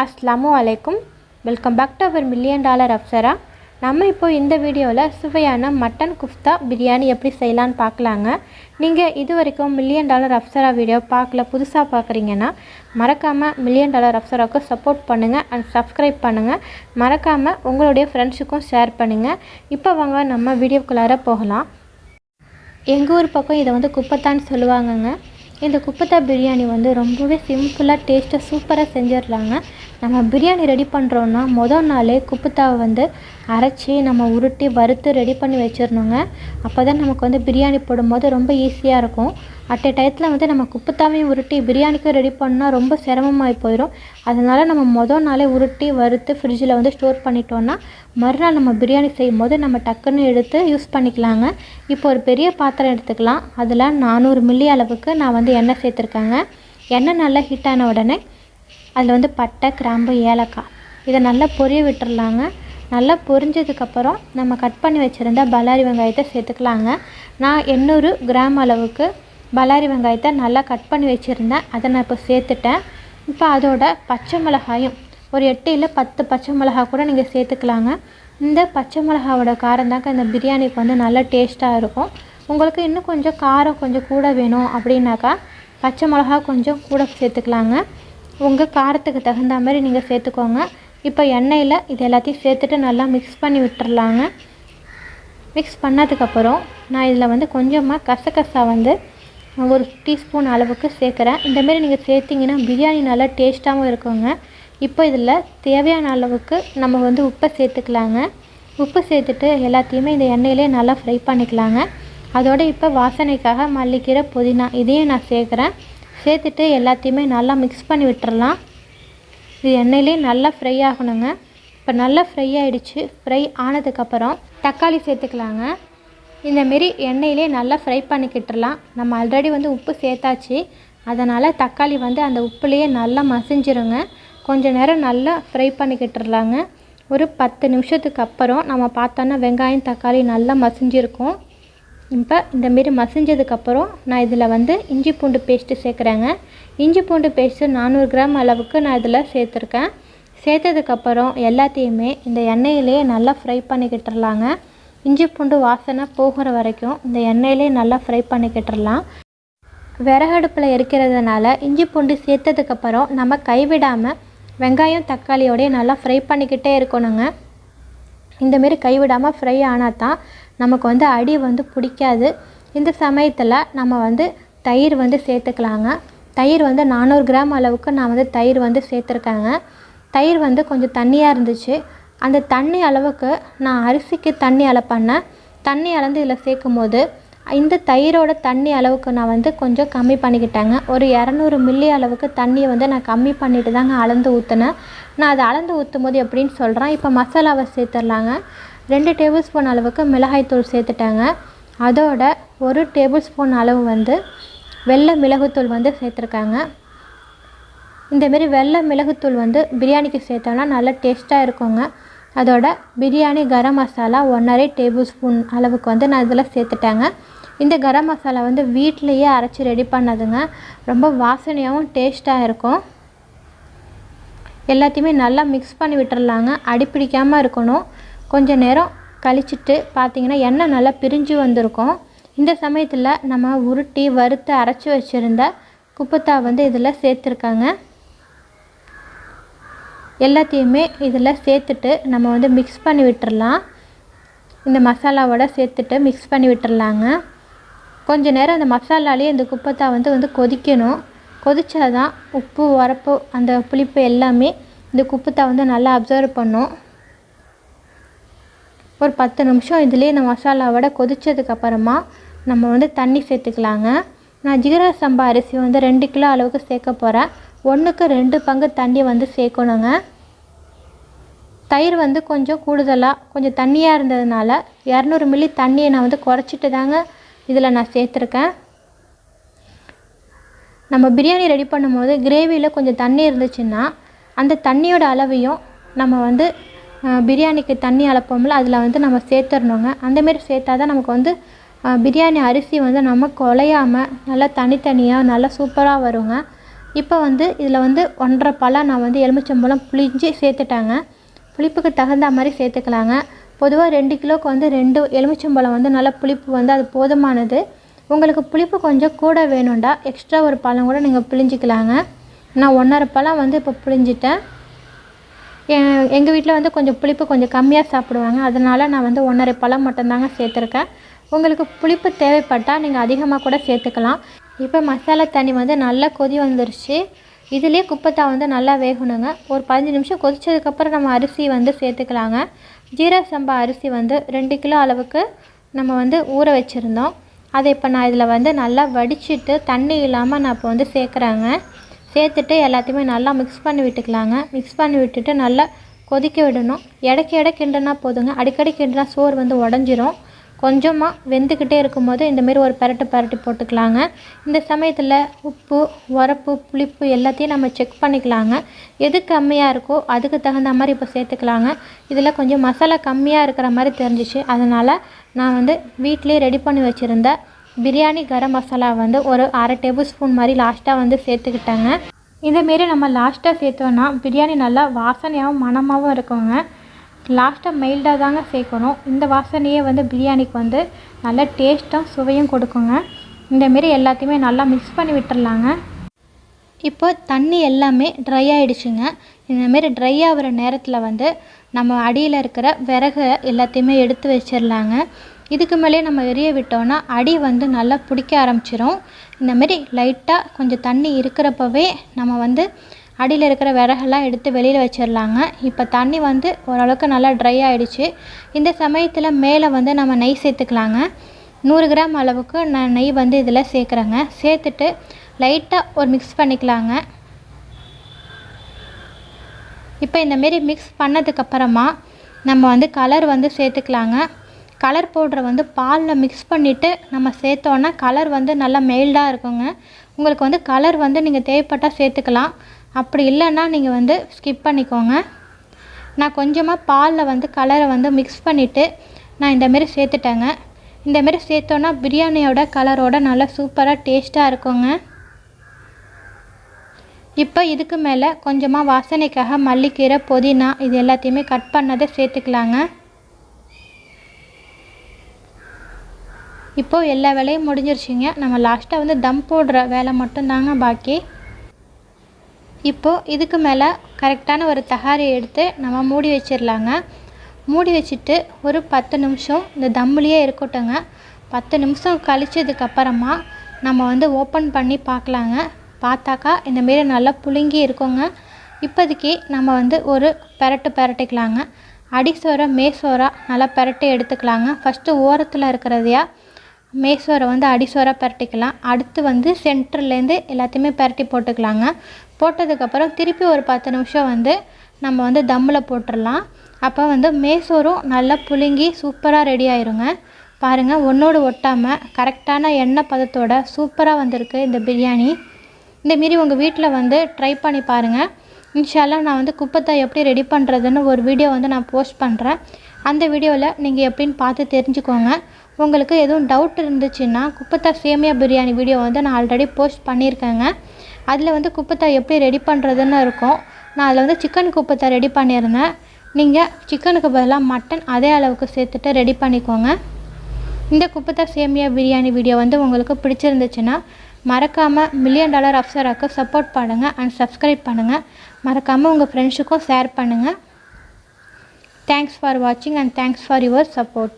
Assalamu alaikum. Welcome back to our $1 million AFSARA. நம்ம இப்போ இந்த வீடியோல சுவையான மட்டன் குஃப்தா பிரியாணி எப்படி செய்யலாம்னு பார்க்கலாங்க. நீங்க இதுவரைக்கும் $1 million AFSARA வீடியோ பார்க்கல புதுசா பார்க்கறீங்கன்னா மறக்காம $1 million AFSARAக்கு சப்போர்ட் பண்ணுங்க and subscribe பண்ணுங்க. மறக்காம உங்களுடைய ஃப்ரெண்ட்ஸ்க்கும் ஷேர் பண்ணுங்க. இப்போ வாங்க நம்ம வீடியோக்குள்ளார போகலாம். எங்க ஊர் பக்கம் இத வந்து குப்பத்தான்னு சொல்லுவாங்கங்க. இந்த குஃப்தா பிரியாணி வந்து ரொம்பவே சிம்பிளா டேஸ்டா சூப்பரா செஞ்சிரலாங்க. நம்ம பிரியாணி ரெடி பண்றோம்னா முதல் நாளே குஃப்தாவை வந்து அரைச்சி நம்ம உருட்டி வறுத்து ரெடி பண்ணி வச்சிரணுங்க. அப்பதான் நமக்கு வந்து பிரியாணி போடும்போது ரொம்ப ஈஸியா இருக்கும். அட் a டைத்துல வந்து நம்ம குஃப்தாவையும் உருட்டி பிரியாணிக்கு ரெடி பண்ணா ரொம்ப சிரமமாய் போயிடும். அதனால நம்ம முதல் நாளே உருட்டி வறுத்து ஃப்ரிட்ஜ்ல வந்து ஸ்டோர் பண்ணிட்டோம்னா மறுநாள் நம்ம பிரியாணி செய்யும்போது நம்ம டக்குன்னு எடுத்து யூஸ் பண்ணிக்கலாங்க. இப்போ ஒரு பெரிய பாத்திரம் எடுத்துக்கலாம். அதுல 400 மில்லி அளவுக்கு நான் வந்து எண்ணெய் சேர்த்திருக்கேங்க. எண்ணெய் நல்லா ஹீட் ஆன உடனே அதில் வந்து பட்டை கிராம்பு ஏலக்காய் இதை நல்லா பொரிய விட்டுறலாங்க. நல்லா பொரிஞ்சதுக்கு அப்புறம் நம்ம கட் பண்ணி வச்சுருந்த பல்லாரி வெங்காயத்தை சேர்த்துக்கலாங்க. நான் 800 கிராம் அளவுக்கு பல்லாரி வெங்காயத்தை நல்லா கட் பண்ணி வச்சுருந்தேன். அதை நான் இப்போ சேர்த்துட்டேன். இப்போ அதோட பச்சை மிளகாயும் ஒரு 8 இல்லை 10 பச்சை மிளகாய் கூட நீங்கள் சேர்த்துக்கலாங்க. இந்த பச்சை மிளகாவோட காரம் தாங்க இந்த பிரியாணிக்கு வந்து நல்லா டேஸ்ட்டாக இருக்கும். உங்களுக்கு இன்னும் கொஞ்சம் காரம் கொஞ்சம் கூட வேணும் அப்படின்னாக்கா பச்சை மிளகா கொஞ்சம் கூட சேர்த்துக்கலாங்க. உங்கள் காரத்துக்கு தகுந்த மாதிரி நீங்கள் சேர்த்துக்கோங்க. இப்போ எண்ணெயில் இது எல்லாத்தையும் சேர்த்துட்டு நல்லா மிக்ஸ் பண்ணி விட்டுறலாங்க. மிக்ஸ் பண்ணதுக்கப்புறம் நான் இதில் வந்து கொஞ்சமாக கசகசா வந்து ஒரு டீஸ்பூன் அளவுக்கு சேர்க்குறேன். இந்தமாரி நீங்கள் சேர்த்திங்கன்னா பிரியாணி நல்லா டேஸ்ட்டாகவும் இருக்குங்க. இப்போ இதில் தேவையான அளவுக்கு நம்ம வந்து உப்பை சேர்த்துக்கலாங்க. உப்பு சேர்த்துட்டு எல்லாத்தையுமே இந்த எண்ணெயிலே நல்லா ஃப்ரை பண்ணிக்கலாங்க. அதோடு இப்போ வாசனைக்காக மல்லிக்கீரை புதினா இதையும் நான் சேர்க்குறேன். சேர்த்துட்டு எல்லாத்தையுமே நல்லா மிக்ஸ் பண்ணி விட்டுறலாம். இது எண்ணெயிலே நல்லா ஃப்ரை ஆகணுங்க. இப்போ நல்லா ஃப்ரை ஆகிடுச்சு. ஃப்ரை ஆனதுக்கப்புறம் தக்காளி சேர்த்துக்கலாங்க. இந்தமாரி எண்ணெயிலே நல்லா ஃப்ரை பண்ணிக்கிட்டுறலாம். நம்ம ஆல்ரெடி வந்து உப்பு சேர்த்தாச்சு. அதனால் தக்காளி வந்து அந்த உப்புலேயே நல்லா மசிஞ்சிருங்க. கொஞ்சம் நேரம் நல்லா ஃப்ரை பண்ணிக்கிட்டுறலாங்க. ஒரு 10 நிமிஷத்துக்கு அப்புறம் நம்ம பார்த்தோன்னா வெங்காயம் தக்காளி நல்லா மசிஞ்சிருக்கும். இப்போ இந்தமாரி மசிஞ்சதுக்கப்புறம் நான் இதில் வந்து இஞ்சி பூண்டு பேஸ்ட்டு சேர்க்குறேங்க. இஞ்சி பூண்டு பேஸ்ட்டு 400 கிராம் அளவுக்கு நான் இதில் சேர்த்துருக்கேன். சேர்த்ததுக்கப்புறம் எல்லாத்தையுமே இந்த எண்ணெயிலே நல்லா ஃப்ரை பண்ணிக்கிட்டுறலாங்க. இஞ்சி பூண்டு வாசனை போகிற வரைக்கும் இந்த எண்ணெயிலே நல்லா ஃப்ரை பண்ணிக்கிட்டுறலாம். விறகடுப்பில் எரிக்கிறதுனால இஞ்சி பூண்டு சேர்த்ததுக்கப்புறம் நம்ம கைவிடாமல் வெங்காயம் தக்காளியோடய நல்லா ஃப்ரை பண்ணிக்கிட்டே இருக்கணுங்க. இந்தமாரி கைவிடாமல் ஃப்ரை ஆனால் தான் நமக்கு வந்து அடி வந்து பிடிக்காது. இந்த சமயத்தில் நம்ம வந்து தயிர் வந்து சேர்த்துக்கலாங்க. தயிர் வந்து 400 கிராம் அளவுக்கு நான் வந்து தயிர் வந்து சேர்த்துருக்கேங்க. தயிர் வந்து கொஞ்சம் தண்ணியாக இருந்துச்சு. அந்த தண்ணி அளவுக்கு நான் அரிசிக்கு தண்ணி அளப்பண்ணேன். தண்ணி அளந்து இதில் சேர்க்கும் போது இந்த தயிரோட தண்ணி அளவுக்கு நான் வந்து கொஞ்சம் கம்மி பண்ணிக்கிட்டேங்க. ஒரு 200 மில்லி அளவுக்கு தண்ணியை வந்து நான் கம்மி பண்ணிட்டு தாங்க அளந்து ஊற்றினேன். நான் அதை அளந்து ஊற்றும் போது எப்படின்னு சொல்கிறேன். இப்போ மசாலாவை சேர்த்துடலாங்க. 2 டேபிள் ஸ்பூன் அளவுக்கு மிளகாய்த்தூள் சேர்த்துட்டாங்க. அதோட 1 டேபிள் ஸ்பூன் அளவு வந்து வெள்ளை மிளகுத்தூள் வந்து சேர்த்துருக்காங்க. இந்தமாரி வெள்ளை மிளகுத்தூள் வந்து பிரியாணிக்கு சேர்த்தோம்னா நல்லா டேஸ்ட்டாக இருக்குங்க. அதோட பிரியாணி கரம் மசாலா 1½ டேபிள் ஸ்பூன் அளவுக்கு வந்து நான் இதில் சேர்த்துட்டேங்க. இந்த கரம் மசாலா வந்து வீட்டிலையே அரைச்சி ரெடி பண்ணதுங்க. ரொம்ப வாசனையாகவும் டேஸ்ட்டாக இருக்கும். எல்லாத்தையுமே நல்லா மிக்ஸ் பண்ணி விட்டுறலாங்க. அடிப்பிடிக்காமல் இருக்கணும். கொஞ்சம் நேரம் கழிச்சிட்டு பார்த்திங்கன்னா எண்ணெய் நல்லா பிரிஞ்சு வந்திருக்கும். இந்த சமயத்தில் நம்ம உருட்டி வறுத்து அரைச்சி வச்சுருந்த குஃப்தா வந்து இதில் சேர்த்துருக்காங்க. எல்லாத்தையுமே இதில் சேர்த்துட்டு நம்ம வந்து மிக்ஸ் பண்ணி விட்டுறலாம். இந்த மசாலாவோட சேர்த்துட்டு மிக்ஸ் பண்ணி விட்டுறலாங்க. கொஞ்சம் நேரம் அந்த மசாலாலேயே இந்த குஃப்தா வந்து கொதிக்கணும். கொதிச்சாதான் உப்பு உரப்பு அந்த புளிப்பு எல்லாமே இந்த குஃப்தா வந்து நல்லா அப்சர்வ் பண்ணும். ஒரு 10 நிமிஷம் இதிலே இந்த மசாலாவோட கொதிச்சதுக்கப்புறமா நம்ம வந்து தண்ணி சேர்த்துக்கலாங்க. நான் ஜீரா சம்பா அரிசி வந்து 2 கிலோ அளவுக்கு சேர்க்க போகிறேன். 1க்கு 2 பங்கு தண்ணி வந்து சேர்க்கணுங்க. தயிர் வந்து கொஞ்சம் கூடுதலாக கொஞ்சம் தண்ணியாக இருந்ததுனால 200 மில்லி தண்ணியை நான் வந்து குறைச்சிட்டு தாங்க இதில் நான் சேர்த்துருக்கேன். நம்ம பிரியாணி ரெடி பண்ணும்போது கிரேவியில் கொஞ்சம் தண்ணி இருந்துச்சுன்னா அந்த தண்ணியோட அளவையும் நம்ம வந்து பிரியாணிக்கு தண்ணி அளப்போம்ல அதில் வந்து நம்ம சேர்த்துடணுங்க. அந்தமாரி சேர்த்தா தான் நமக்கு வந்து பிரியாணி அரிசி வந்து நம்ம குழையாமல் நல்லா தனித்தனியாக நல்லா சூப்பராக வருங்க. இப்போ வந்து இதில் வந்து 1.5 பழம் நான் வந்து எலுமிச்சம்பழம் புளிஞ்சு சேர்த்துட்டாங்க. புளிப்புக்கு தகுந்த மாதிரி சேர்த்துக்கலாங்க. பொதுவாக 2 கிலோவுக்கு வந்து 2 எலுமிச்சம்பழம் வந்து நல்லா புளிப்பு வந்து அது போதுமானது. உங்களுக்கு புளிப்பு கொஞ்சம் கூட வேணும்டா எக்ஸ்ட்ரா ஒரு பழம் கூட நீங்கள் புளிஞ்சிக்கலாங்க. நான் 1.5 பழம் வந்து இப்போ புளிஞ்சிட்டேன். எங்கள் வீட்டில் வந்து கொஞ்சம் புளிப்பு கொஞ்சம் கம்மியாக சாப்பிடுவாங்க. அதனால் நான் வந்து 1.5 பழம் மட்டும்தாங்க சேர்த்துருக்கேன். உங்களுக்கு புளிப்பு தேவைப்பட்டால் நீங்கள் அதிகமாக கூட சேர்த்துக்கலாம். இப்போ மசாலா தண்ணி வந்து நல்லா கொதி வந்துருச்சு. இதிலே குப்பத்தா வந்து நல்லா வேகணுங்க. ஒரு 15 நிமிஷம் கொதிச்சதுக்கப்புறம் நம்ம அரிசி வந்து சேர்த்துக்கலாங்க. ஜீரா சம்பா அரிசி வந்து 2 கிலோ அளவுக்கு நம்ம வந்து ஊற வச்சுருந்தோம். அதை இப்போ நான் இதில் வந்து நல்லா வடிச்சிட்டு தண்ணி இல்லாமல் நான் இப்போ வந்து சேர்க்குறேங்க. சேர்த்துட்டு எல்லாத்தையுமே நல்லா மிக்ஸ் பண்ணி விட்டுக்கலாங்க. மிக்ஸ் பண்ணி விட்டுட்டு நல்லா கொதிக்க விடணும். இடைக்கு கிண்டுனா போதுங்க. அடிக்கடி கிண்டுனா சோறு வந்து உடஞ்சிரும். கொஞ்சமாக வெந்துக்கிட்டே இருக்கும்போது இந்தமாரி ஒரு பரட்டி போட்டுக்கலாங்க. இந்த சமயத்தில் உப்பு, உரப்பு, புளிப்பு எல்லாத்தையும் நம்ம செக் பண்ணிக்கலாங்க. எது கம்மியாக இருக்கோ அதுக்கு தகுந்த மாதிரி இப்போ சேர்த்துக்கலாங்க. இதில் கொஞ்சம் மசாலா கம்மியாக இருக்கிற மாதிரி தெரிஞ்சிச்சு. அதனால் நான் வந்து வீட்டிலே ரெடி பண்ணி வச்சுருந்த பிரியாணி கரம் மசாலா வந்து ஒரு 1/2 டேபிள் ஸ்பூன் மாதிரி லாஸ்ட்டாக வந்து சேர்த்துக்கிட்டேங்க. இதேமாரி நம்ம லாஸ்ட்டாக சேர்த்தோன்னா பிரியாணி நல்லா வாசனையாகவும் மணமாகவும் இருக்குங்க. லாஸ்ட்டாக மைல்டாக தாங்க சேர்க்கணும். இந்த வாசனையே வந்து பிரியாணிக்கு வந்து நல்ல டேஸ்ட்டும் சுவையும் கொடுக்குங்க. இந்தமாரி எல்லாத்தையுமே நல்லா மிக்ஸ் பண்ணி விட்டுறலாங்க. இப்போ தண்ணி எல்லாமே ட்ரை ஆகிடுச்சுங்க. இந்தமாரி ட்ரை ஆகிற நேரத்தில் வந்து நம்ம அடியில் இருக்கிற விறகு எல்லாத்தையுமே எடுத்து வச்சிடலாங்க. இதுக்கு மேலே நம்ம எரிய விட்டோன்னா அடி வந்து நல்லா பிடிக்க ஆரம்பிச்சிரும். இந்தமாரி லைட்டாக கொஞ்சம் தண்ணி இருக்கிறப்பவே நம்ம வந்து அடியில் இருக்கிற விறகெல்லாம் எடுத்து வெளியில் வச்சிடலாங்க. இப்போ தண்ணி வந்து ஓரளவுக்கு நல்லா ட்ரை ஆகிடுச்சு. இந்த சமயத்தில் மேலே வந்து நம்ம நெய் சேர்த்துக்கலாங்க. 100 கிராம் அளவுக்கு நான் நெய் வந்து இதில் சேர்க்குறேங்க. சேர்த்துட்டு லைட்டாக ஒரு மிக்ஸ் பண்ணிக்கலாங்க. இப்போ இந்தமாரி மிக்ஸ் பண்ணதுக்கப்புறமா நம்ம வந்து கலர் வந்து சேர்த்துக்கலாங்க. கலர் பவுடரை வந்து பாலில் மிக்ஸ் பண்ணிவிட்டு நம்ம சேர்த்தோன்னா கலர் வந்து நல்லா மெயில்டாக இருக்குங்க. உங்களுக்கு வந்து கலர் வந்து நீங்கள் தேவைப்பட்டால் சேர்த்துக்கலாம். அப்படி இல்லைன்னா நீங்கள் வந்து ஸ்கிப் பண்ணிக்கோங்க. நான் கொஞ்சமாக பாலில் வந்து கலரை வந்து மிக்ஸ் பண்ணிவிட்டு நான் இந்தமாரி சேர்த்துட்டேங்க. இந்தமாரி சேர்த்தோன்னா பிரியாணியோட கலரோட நல்லா சூப்பராக டேஸ்ட்டாக இருக்குங்க. இப்போ இதுக்கு மேலே கொஞ்சமாக வாசனைக்காக மல்லிக்கீரை, புதினா இது எல்லாத்தையுமே கட் பண்ணதை சேர்த்துக்கலாங்க. இப்போது எல்லா வேலையும் முடிஞ்சிருச்சுங்க. நம்ம லாஸ்ட்டாக வந்து தம் போடுற வேலை மட்டும்தாங்க பாக்கி. இப்போது இதுக்கு மேலே கரெக்டான ஒரு தகாரியை எடுத்து நம்ம மூடி வச்சிடலாங்க. மூடி வச்சுட்டு ஒரு 10 நிமிஷம் இந்த தம்முலேயே இருக்கட்டுங்க. 10 நிமிஷம் கழிச்சதுக்கப்புறமா நம்ம வந்து ஓப்பன் பண்ணி பார்க்கலாங்க. பார்த்தாக்கா இந்தமாரி நல்லா புழுங்கி இருக்குங்க. இப்போதைக்கு நம்ம வந்து ஒரு பரட்டிக்கலாங்க. அடிசோரை மேசோரா நல்லா பரட்டி எடுத்துக்கலாங்க. ஃபஸ்ட்டு ஓரத்தில் இருக்கிறதையா மேசோரை வந்து அடிசோராக பரட்டிக்கலாம். அடுத்து வந்து சென்டர்லேருந்து எல்லாத்தையுமே பரட்டி போட்டுக்கலாங்க. போட்டதுக்கப்புறம் திருப்பி ஒரு 10 நிமிஷம் வந்து நம்ம வந்து தம்மில் போட்டுடலாம். அப்போ வந்து மேசோரும் நல்லா புழுங்கி சூப்பராக ரெடி ஆயிருங்க. பாருங்கள், ஒன்றோடு ஒட்டாமல் கரெக்டான எண்ணெய் பதத்தோட சூப்பராக வந்திருக்கு இந்த பிரியாணி. இந்தமாரி உங்கள் வீட்டில் வந்து ட்ரை பண்ணி பாருங்கள். இன்ஷால்லா நான் வந்து குப்பத்தா எப்படி ரெடி பண்ணுறதுன்னு ஒரு வீடியோ வந்து நான் போஸ்ட் பண்ணுறேன். அந்த வீடியோவில் நீங்கள் எப்படின்னு பார்த்து தெரிஞ்சுக்கோங்க. உங்களுக்கு எதுவும் டவுட் இருந்துச்சுன்னா குப்பத்தா சேமியா பிரியாணி வீடியோ வந்து நான் ஆல்ரெடி போஸ்ட் பண்ணியிருக்கேங்க. அதில் வந்து குப்பத்தா எப்படி ரெடி பண்ணுறதுன்னு இருக்கும். நான் அதில் வந்து சிக்கன் குப்பத்தா ரெடி பண்ணியிருந்தேன். நீங்கள் சிக்கனுக்கு பதிலாக மட்டன் அதே அளவுக்கு சேர்த்துட்டு ரெடி பண்ணிக்கோங்க. இந்த குப்பத்தா சேமியா பிரியாணி வீடியோ வந்து உங்களுக்கு பிடிச்சிருந்துச்சுன்னா மறக்காமல் $1,000,000 அப்சராக்கு சப்போர்ட் பண்ணுங்கள் அண்ட் சப்ஸ்கிரைப் பண்ணுங்கள். மறக்காமல் உங்கள் ஃப்ரெண்ட்ஸுக்கும் ஷேர் பண்ணுங்கள். தேங்க்ஸ் ஃபார் வாட்சிங் and thanks for your support.